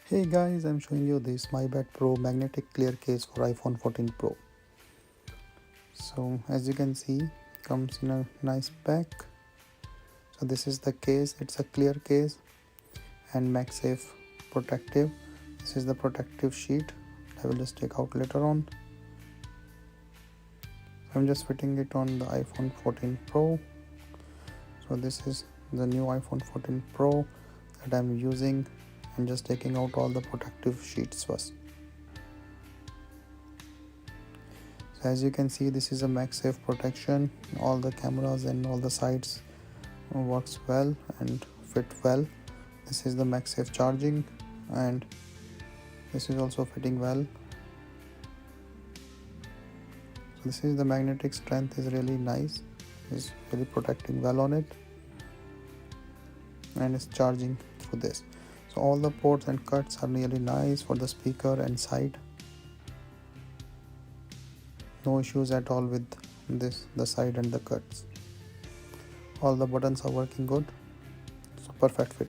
Hey guys, I'm showing you this MYBAT Pro magnetic clear case for iPhone 14 Pro. So as you can see, comes in a nice pack. So this is the case. It's a clear case and MagSafe protective. This is the protective sheet. I will just take out later on. I'm just fitting it on the iPhone 14 Pro. So this is the new iPhone 14 Pro that I'm using, and just taking out all the protective sheets first. So as you can see, this is a MagSafe protection. All the cameras and all the sides works well and fit well. This is the MagSafe charging, and this is also fitting well. So this is the magnetic strength is really nice. It's really protecting well on it, and it's charging through this. So all the ports and cuts are really nice for the speaker and side. No issues at all with this, the side and the cuts. All the buttons are working good. So perfect fit.